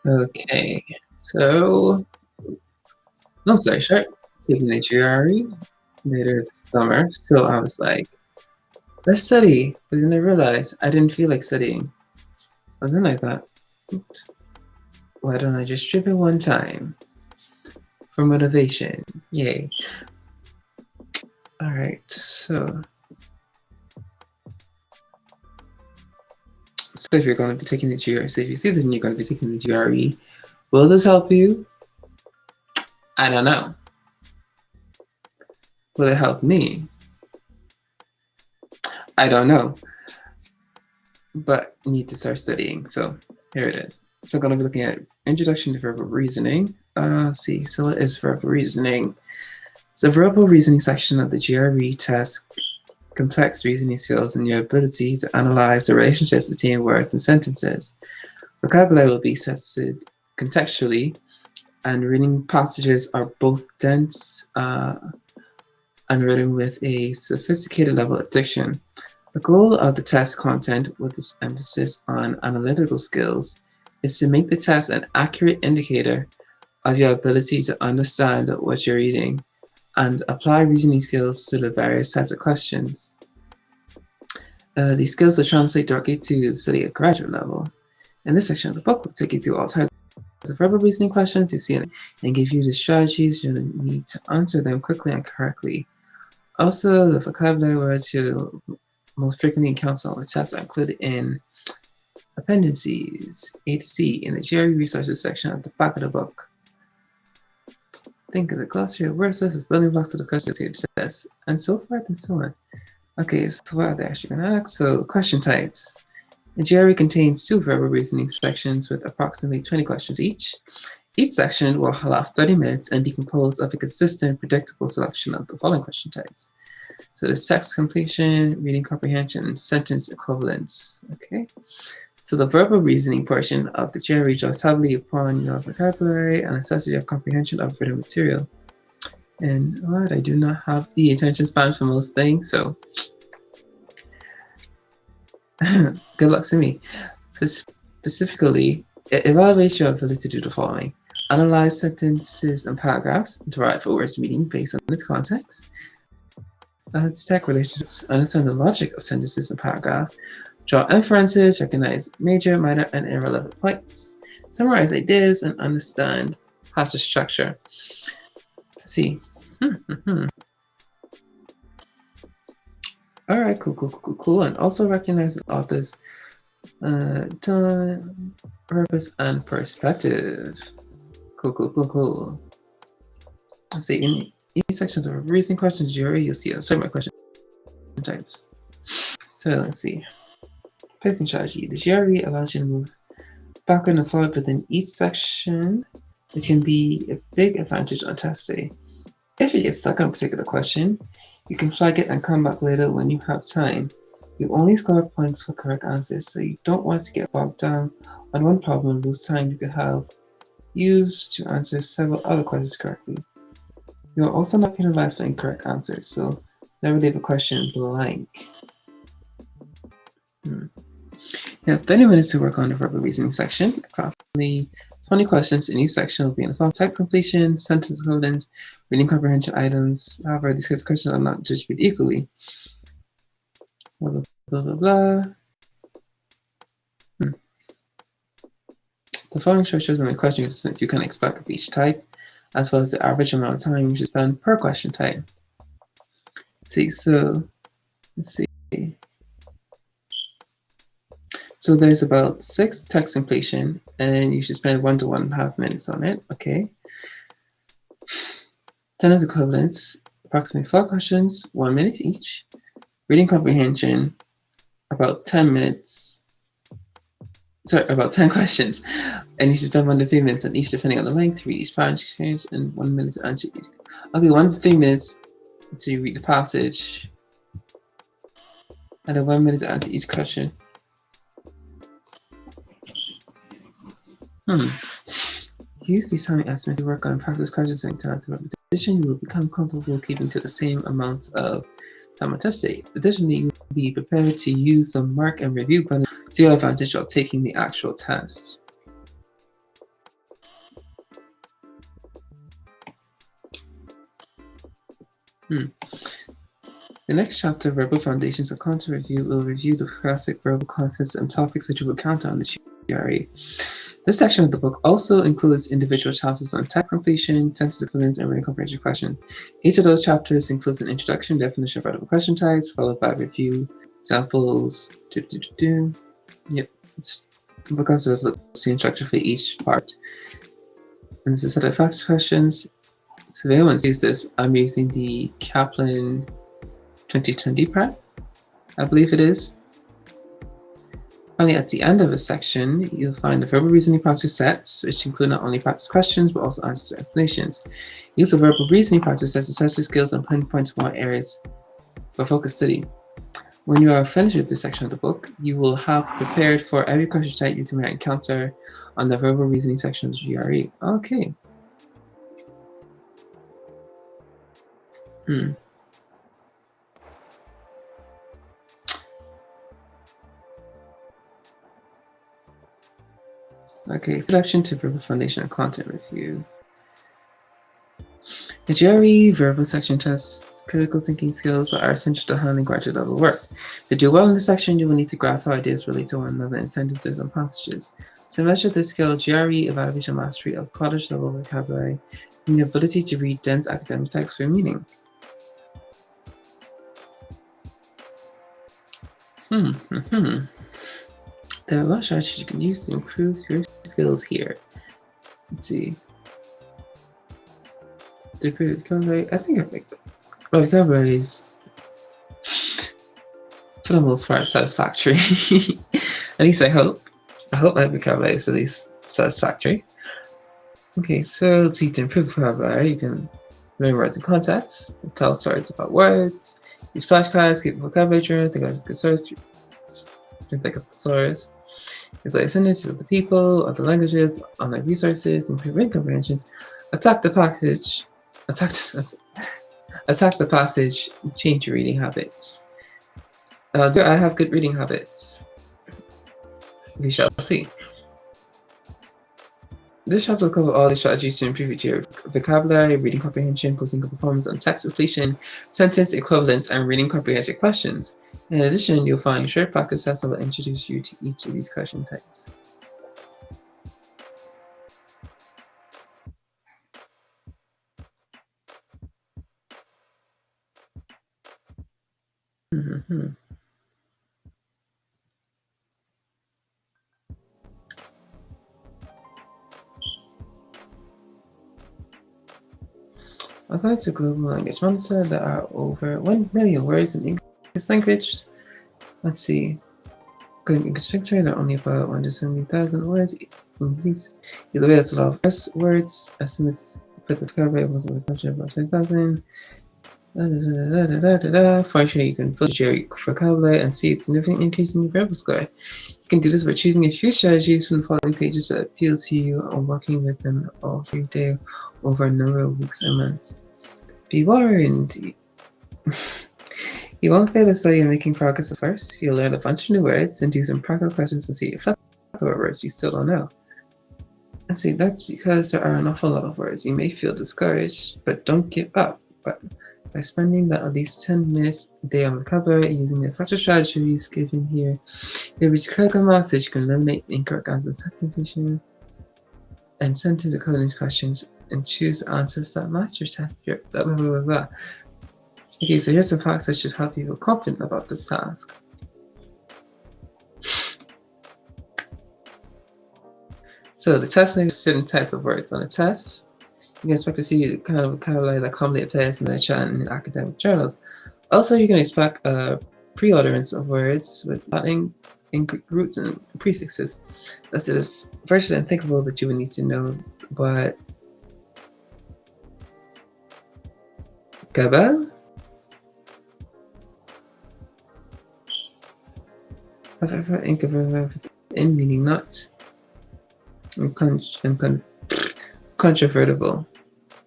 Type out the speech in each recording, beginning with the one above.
Okay, so long story short, taking the GRE later this summer. So I was like, let's study. But then I realized I didn't feel like studying. And then I thought, oops, why don't I just strip it one time for motivation? Yay. All right, so if you're going to be taking the GRE, so if you see this and you're going to be taking the GRE, will this help you? I don't know. Will it help me? I don't know. But need to start studying. So here it is. So I'm going to be looking at Introduction to Verbal Reasoning. Let's see, so what is verbal reasoning? It's a verbal reasoning section of the GRE test, complex reasoning skills, and your ability to analyze the relationships between words and sentences. Vocabulary will be tested contextually, and reading passages are both dense and written with a sophisticated level of diction. The goal of the test content, with its emphasis on analytical skills, is to make the test an accurate indicator of your ability to understand what you're reading and apply reasoning skills to the various types of questions. These skills will translate directly to study at graduate level. In this section of the book, we'll take you through all types of verbal reasoning questions you see in it and give you the strategies you'll need to answer them quickly and correctly. Also, the vocabulary words you'll most frequently encounter on the test are included in appendices A to C in the GRE resources section at the back of the book. Think of the glossary of word lists as building blocks of the questions here to test, and so forth and so on. Okay, so what are they actually going to ask? So, question types. The GRE contains 2 verbal reasoning sections with approximately 20 questions each. Each section will last 30 minutes and be composed of a consistent, predictable selection of the following question types. So there's text completion, reading comprehension, and sentence equivalence. Okay. So the verbal reasoning portion of the GRE draws heavily upon your vocabulary and necessity of comprehension of written material. And what, I do not have the attention span for most things, so good luck to me. Specifically, it evaluates your ability to do the following: analyze sentences and paragraphs, derive a word's meaning based on its context, detect relationships, understand the logic of sentences and paragraphs, draw inferences, recognize major, minor, and irrelevant points, summarize ideas, and understand how to structure. Let's see. All right, cool. And also recognize the author's tone, purpose, and perspective. Cool. Let's see. In each section of reasoning questions, you'll see a certain question types. So let's see. Pacing strategy. The GRE allows you to move backward and forward within each section, which can be a big advantage on test day. If you get stuck on a particular question, you can flag it and come back later when you have time. You only score points for correct answers, so you don't want to get bogged down on one problem and lose time you could have used to answer several other questions correctly. You are also not penalized for incorrect answers, so never leave a question blank. You have 30 minutes to work on the verbal reasoning section. Approximately 20 questions in each section will be in a small text completion, sentence equivalence, reading comprehension items. However, these questions are not distributed equally. Blah, blah, blah. The following structures and questions you can expect of each type, as well as the average amount of time you should spend per question type. Let's see. So there's about 6 text completion, and you should spend 1 to 1.5 minutes on it. Okay. Sentence equivalence, approximately 4 questions, 1 minute each. Reading comprehension, about 10 minutes. Sorry, about 10 questions, and you should spend 1 to 3 minutes on each, depending on the length to read each passage, and 1 minute to answer each. Okay, 1 to 3 minutes to read the passage, and then 1 minute to answer each question. Use these timing estimates to work on practice questions and time to repetition. You will become comfortable keeping to the same amounts of time on test day. Additionally, you will be prepared to use the mark and review button to your advantage while taking the actual test. The next chapter, Verbal Foundations of Content Review, will review the classic verbal concepts and topics that you will encounter on the GRE. This section of the book also includes individual chapters on text completion, sentence equivalence, and reading comprehension questions. Each of those chapters includes an introduction, definition of relevant question types, followed by review, examples. Yep, because there's the same structure for each part. And this is a set of fact questions. So if anyone sees this, I'm using the Kaplan 2020 prep, I believe it is. Finally, at the end of a section, you'll find the verbal reasoning practice sets, which include not only practice questions, but also answers and explanations. Use of verbal reasoning practice sets assess your skills and pinpoint more areas for focused study. When you are finished with this section of the book, you will have prepared for every question type you can encounter on the verbal reasoning section of the GRE. Okay. Okay, introduction to verbal foundation and content review. The GRE verbal section tests critical thinking skills that are essential to handling graduate level work. To do well in this section, you will need to grasp how ideas relate to one another in sentences and passages. To measure this skill, GRE evaluation mastery of college level vocabulary and the ability to read dense academic text for meaning. There are a lot of strategies you can use to improve your skills here. Let's see. The vocabulary, I think vocabulary is, for the most part, satisfactory. At least I hope. I hope my vocabulary is at least satisfactory. Okay, so let's see, to improve vocabulary, you can learn words in context, tell stories about words, use flashcards, keep a vocabulary journal, think of thesaurus, explain sentences of the people, other languages, online resources, improve reading comprehensions, attack the passage, change your reading habits. Do I have good reading habits? We shall see. This chapter will cover all the strategies to improve your vocabulary, reading comprehension, posting performance on text completion, sentence equivalence, and reading comprehension questions. In addition, you'll find short practice sets that will introduce you to each of these question types. According to Global Language Monitor, there are over 1 million words in English language. Let's see. According to English Dictionary, there are only about 170,000 words in use. Either way, that's a lot of words. Estimates put the vocabulary was about 10,000. Fortunately, you can filter your vocabulary and see a significant increase in your verbal score. You can do this by choosing a few strategies from the following pages that appeal to you and working with them every day over a number of weeks and months. Be warned, you won't fail to study and making progress at first. You'll learn a bunch of new words and do some practical questions to see if about words you still don't know. And see, that's because there are an awful lot of words. You may feel discouraged, but don't give up. But by spending at least 10 minutes a day on vocabulary and using the effective strategies given here, you'll reach critical mass that you can eliminate incorrect answers, text completion, and sentence equivalence questions, and choose answers that match your test. Okay, so here's some facts that should help you feel confident about this task. So the test makes certain types of words. On a test, you can expect to see the kind of vocabulary that commonly appears in the chat and in academic journals. Also, you can expect a pre-utterance of words with Latin in Greek roots and prefixes. Thus, it is virtually unthinkable that you would need to know what Gabel, however, in meaning not, and controvertible,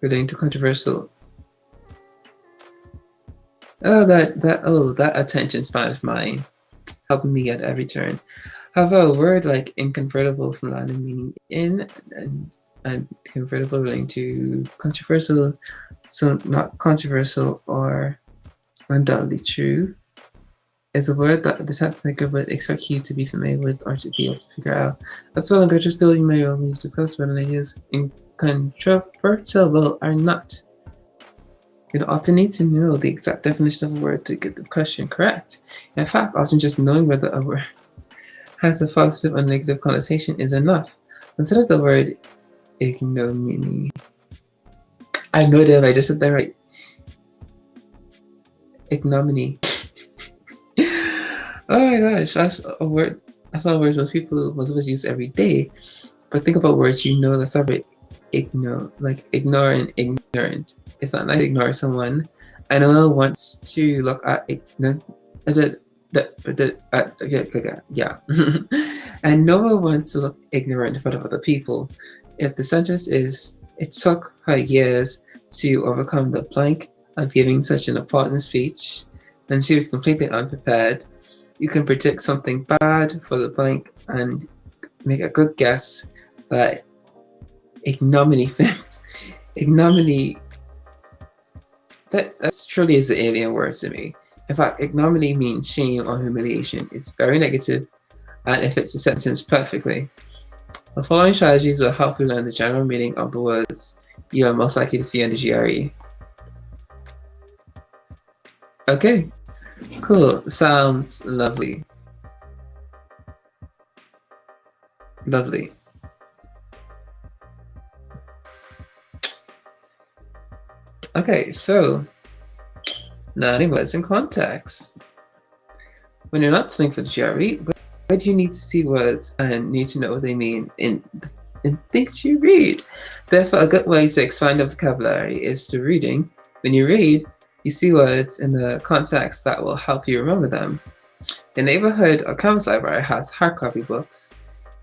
relating to controversial. That attention span of mine, helping me at every turn. However, a word like inconvertible from Latin meaning in and and convert a verbal into controversial, so not controversial or undoubtedly true, is a word that the test maker would expect you to be familiar with or to be able to figure out. As well, in still you may only discuss whether ideas in controversial or not. You often need to know the exact definition of a word to get the question correct. In fact, often just knowing whether a word has a positive or negative connotation is enough. Consider the word ignominy. I have no idea if I just said that right. Ignominy. Oh my gosh, that's a word. That's not a word most people most of us use every day. But think about words you know that start with like ignore and ignorant. It's not nice to ignore someone. I know one wants to look at ignorant. Yeah. And no one wants to look ignorant in front of other people. If the sentence is, it took her years to overcome the blank of giving such an important speech, and she was completely unprepared, you can predict something bad for the blank and make a good guess that ignominy fits. Ignominy, that's truly is the alien word to me. In fact, ignominy means shame or humiliation. It's very negative and it fits the sentence perfectly. The following strategies will help you learn the general meaning of the words you are most likely to see on the GRE. Okay, cool. Sounds lovely. Lovely. Okay, so learning words in context. When you're not studying for the GRE, where do you need to see words and need to know what they mean in things you read? Therefore, a good way to expand your vocabulary is through reading. When you read, you see words in the context that will help you remember them. The neighborhood or campus library has hard copy books,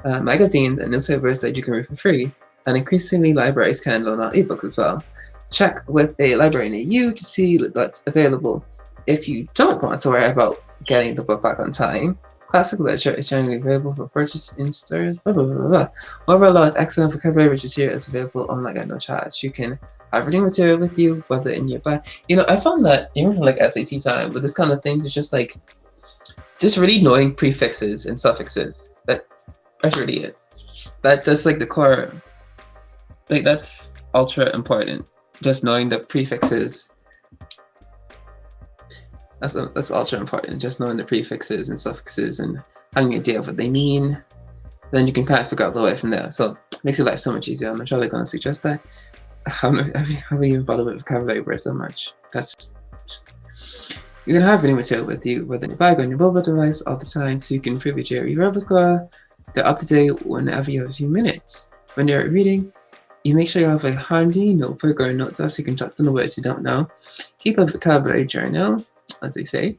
magazines, and newspapers that you can read for free, and increasingly libraries can loan out ebooks as well. Check with a library near you to see what's available. If you don't want to worry about getting the book back on time, classical literature is generally available for purchase in stores, However, a lot of excellent vocabulary material is available online at no charge. You can have reading material with you, whether in your bag. You know, I found that even from like SAT time, with this kind of thing, it's just really knowing prefixes and suffixes. That's really it. That's just like the core. Like that's ultra important. Just knowing the prefixes. That's ultra important. Just knowing the prefixes and suffixes and having an idea of what they mean. Then you can kind of figure out the way from there. So it makes your life so much easier. I'm not really going to suggest that. I haven't even bothered with vocabulary words so much. You can have reading material with you, whether in your bag or on your mobile device all the time, so you can improve your GRE Verbal score. They're up to date whenever you have a few minutes. When you're reading, you make sure you have a handy notebook or notes app so you can jot down the words you don't know. Keep a vocabulary journal, as they say,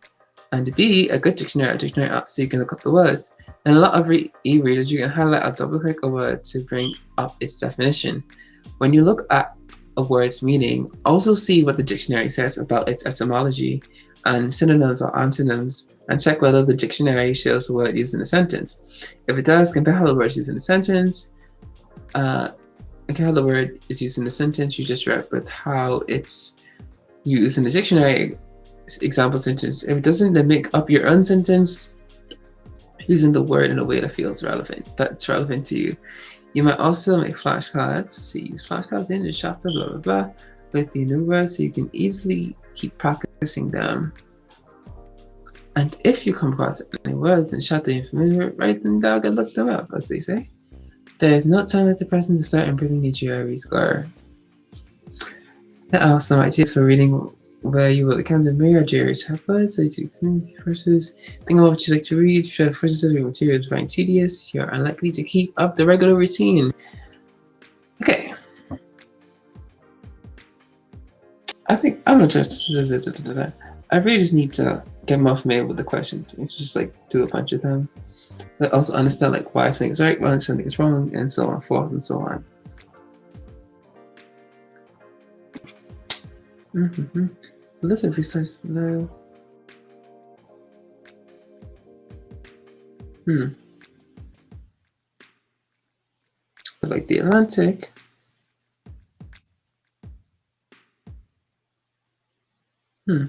and B, a good dictionary or dictionary app so you can look up the words. And a lot of e-readers, you can highlight or double-click a word to bring up its definition. When you look at a word's meaning, also see what the dictionary says about its etymology and synonyms or antonyms, and check whether the dictionary shows the word used in a sentence. If it does, compare how the word is used in a sentence. How the word is used in the sentence you just read with how it's used in the dictionary example sentence. If it doesn't, then make up your own sentence using the word in a way that feels relevant, that's relevant to you. You might also make flashcards. So use flashcards in the chapter, blah, blah, blah, with the new words so you can easily keep practicing them. And if you come across any words in chapter you're familiar with, write them down and look them up, as they say. There is no time like the present to start improving your GRE score. There are some ideas for reading where you will encounter myriad GRE chapters, so you versus think about what you like to read. If you try to force yourself to read material is very tedious, you're unlikely to keep up the regular routine. Okay. I think I'm gonna try. I really just need to get more familiar with the questions. It's just like do a bunch of them. But also understand like why something is right, why something is wrong, and so on, forth and so on. Listen, precise below. Like the Atlantic, Hmm.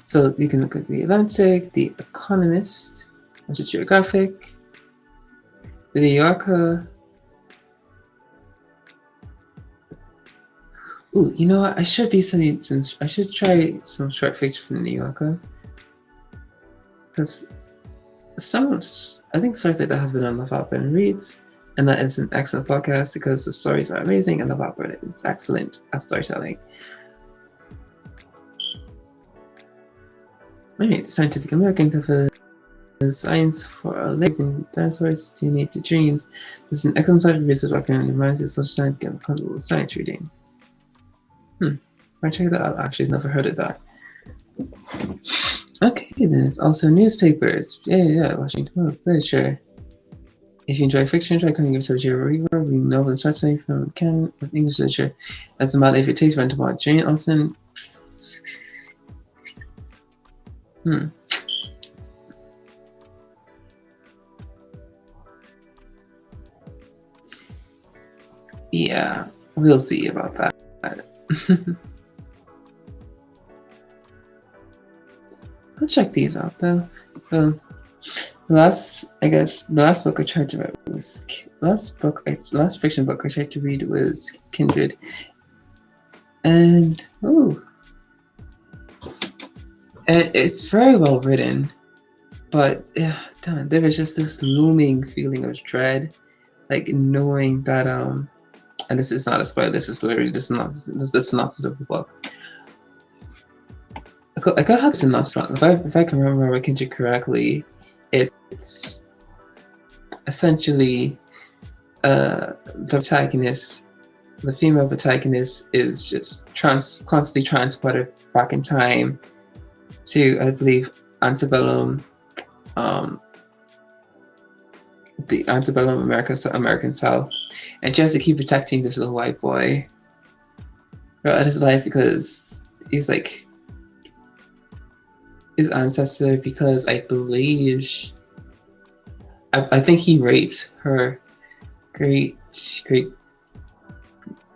So you can look at the Atlantic, the Economist, National Geographic, the New Yorker. Ooh, you know what? I should be studying some. I should try some short fiction from the New Yorker, because I think stories like that have been on Love Opera and Reads, and that is an excellent podcast because the stories are amazing and Love Opera is excellent at storytelling. Maybe the Scientific American covers science for our legs and dinosaurs to need to dreams. This is an excellent site for research document and reminds you social science get comfortable with science reading. I check that out. Actually, never heard of that. Okay, then it's also newspapers. Yeah, Washington Post, literature. If you enjoy fiction, try coming to GRE Verbal, reading novels and short stories from canon of English literature. Doesn't matter if it takes one to watch Jane Austen. Yeah, we'll see about that. I'll check these out though. The last book I tried to read was last fiction book I tried to read was Kindred, and and it's very well written, but there was just this looming feeling of dread, like knowing that and this is not a spoiler. This is literally the synopsis of the book. I could have synopsis wrong. If I can remember Kindred correctly, it's essentially the protagonist, the female protagonist, is just constantly transported back in time to, I believe, antebellum, the antebellum American South, and she has to keep protecting this little white boy throughout his life because he's like his ancestor, because I believe I think he raped her great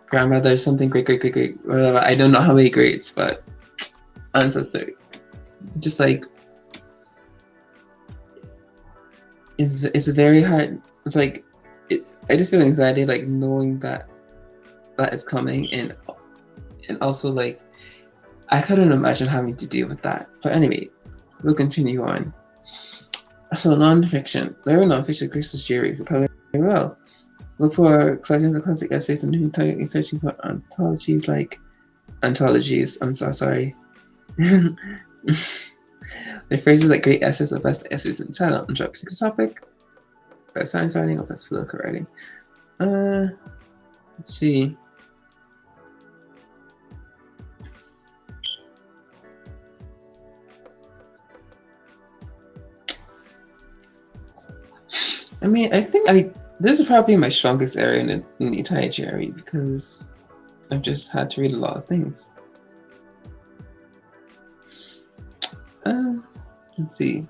grandmother, something great whatever. I don't know how many greats, but ancestor. Just like it's very hard. It's like I just feel anxiety like knowing that is coming, and also like I couldn't imagine having to deal with that. But anyway, we'll continue on. So non-fiction. Learn non-fiction Christmas Jerry for coloring well. Look for collections of classic essays and new target searching for anthologies like anthologies. I'm so sorry. The phrases like great essays or best essays in title and drop secret topic, best science writing or best political writing. Let's see. I mean, I think this is probably my strongest area in the entire GRE because I've just had to read a lot of things. Let's see.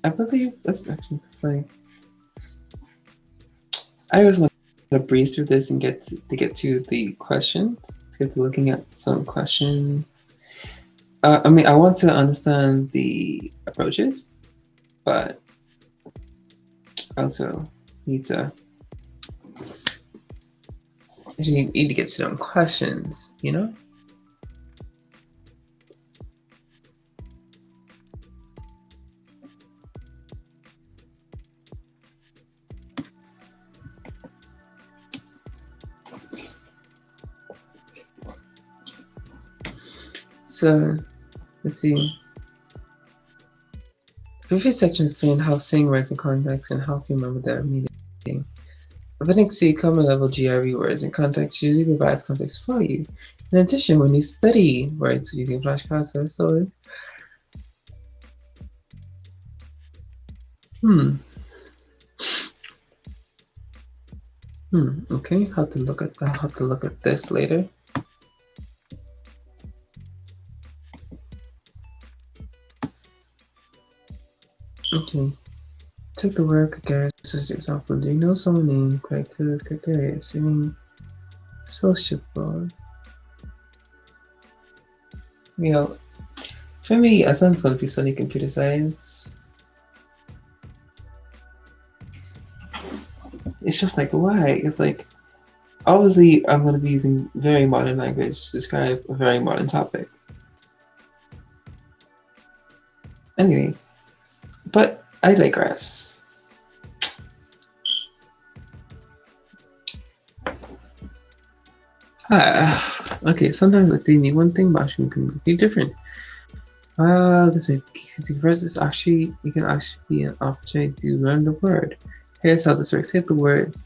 I believe that's actually just like I always want to breeze through this and get to the questions, to get to looking at some questions. I mean, I want to understand the approaches, but I also need to get to them questions, you know? So, let's see. The previous section explained how saying words in context and help you remember their meaning. Appendix C, common level GRE words in context usually provides context for you. In addition, when you study words using flashcards or stories, okay, I'll have to look at that. I'll have to look at this later. Okay. take the word gregarious as an example. Do you know someone named Greg who is gregarious? I mean, sociable. You know, for me, I sounds going to be studying computer science. It's just like, why? It's like, obviously, I'm going to be using very modern language to describe a very modern topic. Anyway, but I digress. Okay, sometimes like they mean one thing, but actually can be different. This way, versus actually, you can actually be an opportunity to learn the word. Here's how this works. Hit the word.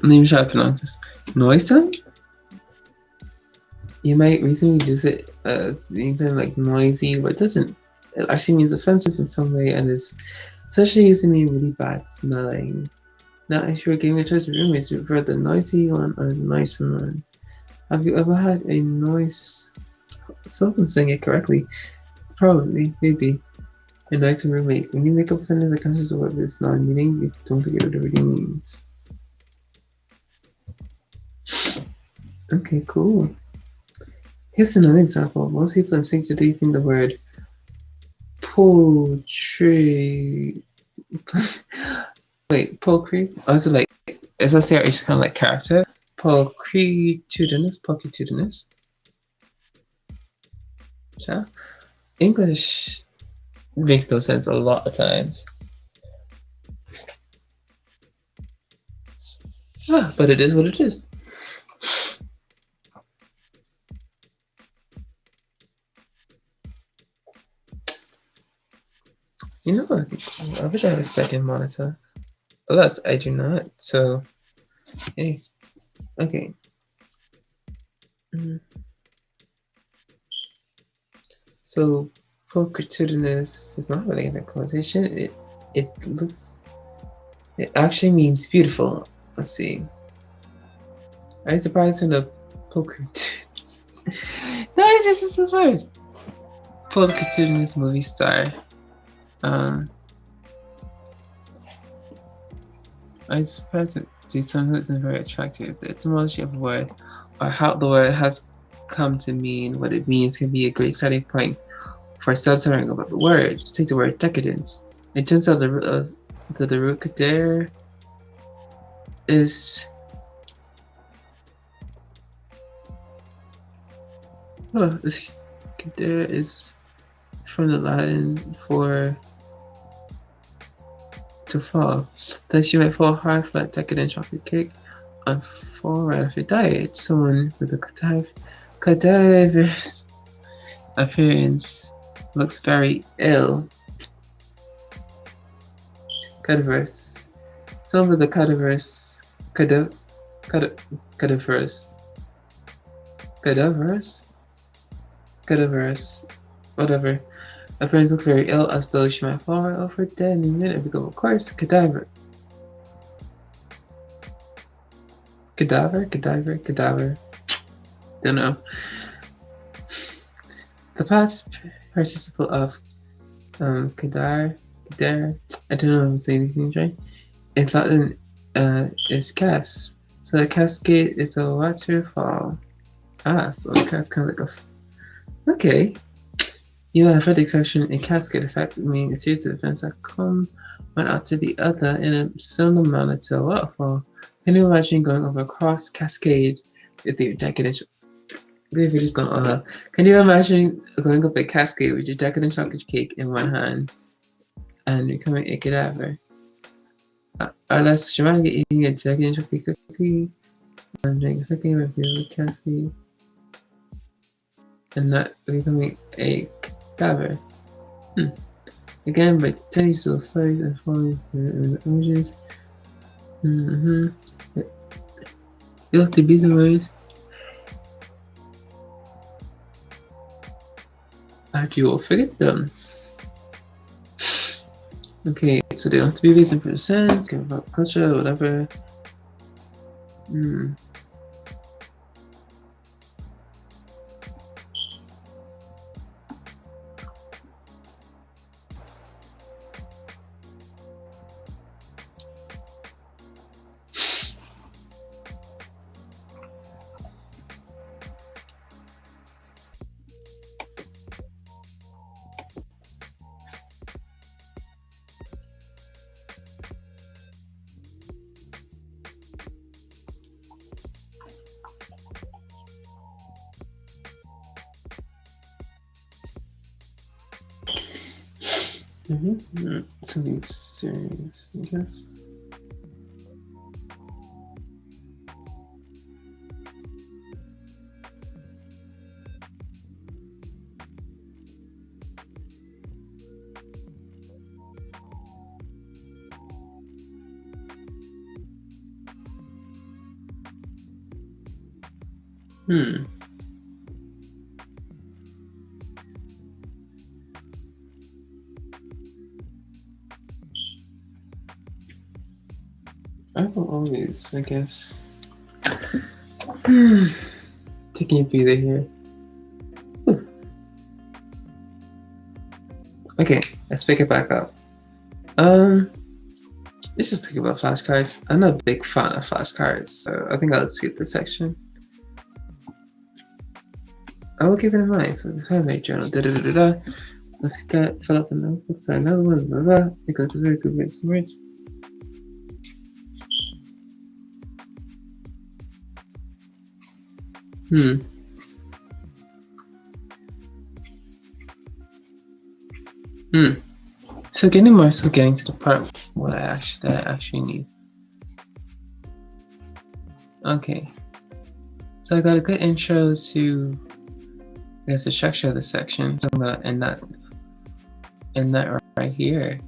Let me try to pronounce this. Noisome? You might recently use it as anything like noisy, but it doesn't. It actually means offensive in some way and is especially used to mean really bad smelling. Now, if you're giving a choice of roommates, you prefer the noisy one or the nice one? Have you ever had a noise? So I'm saying it correctly. Probably, maybe. A nice roommate. When you make up a sentence that comes to what it's non-meaning, you don't forget what it really means. Okay, cool. Here's another example. Most people instinctively think the word poultry. Wait, poultry? Oh, is it like, is that kind of like character? Pulchritudinous. Yeah. English makes no sense a lot of times. But it is what it is. You know what? I wish I had a second monitor. Alas, I do not. So, hey. Okay. So, pulchritudinous is not really a connotation. It actually means beautiful. Let's see. Are you surprised in the pulchritudinous? No, it just is this word. Pulchritudinous movie star. I was surprised to see someone who isn't very attractive. The etymology of a word, or how the word has come to mean what it means, can be a great starting point for stuttering about the word. Just take the word decadence. It turns out the root there is this there is from the Latin for to fall. Thus you might fall hard, flat, decadent chocolate cake on fall right after diet. Someone with a cadaverous appearance looks very ill. Cadaverous. Someone with a cadaverous whatever. Appearance look very ill, as though she might fall right over dead in a minute. We go, of course, cadaver. Cadaver. Don't know. The past participle of cadar, I don't know if I'm saying these names right. It's Latin is cas. So a cascade is a waterfall. So a cascade kind of like a. Okay. You have heard the expression a cascade effect, meaning a series of events that come one after the other in a similar manner to a waterfall. Can you imagine going over a cross cascade with your decadent? We're just going all out. Can you imagine going up a cascade with your decadent chocolate cake in one hand and becoming a cadaver? Unless dramatic eating a decadent chocolate cookie and drinking cookie with your cascade and not becoming a cadaver. Again, by tiny little size and falling in the images. You have to be the words. And you will forget them. Okay, so they don't have to be based in percent, give about culture, whatever. Something serious, I guess. I will always, I guess. Taking a breather here. Ooh. Okay, let's pick it back up. Let's just think about flashcards. I'm not a big fan of flashcards, so I think I'll skip this section. I will keep it in mind. So if I have a journal, let's get that, fill up a notebook, so another one, blah, blah, blah. It goes to very good with some words. So getting to the part what that I actually need. Okay. So I got a good intro to, I guess, the structure of the section. So I'm gonna end that right here.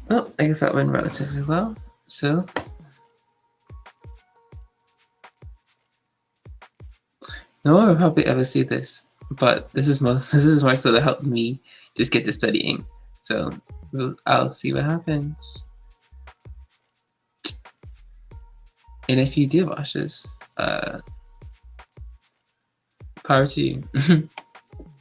Well, I guess that went relatively well. So no one will probably ever see this, but this is more so to help me just get to studying. So I'll see what happens. And if you do watch this, power to you.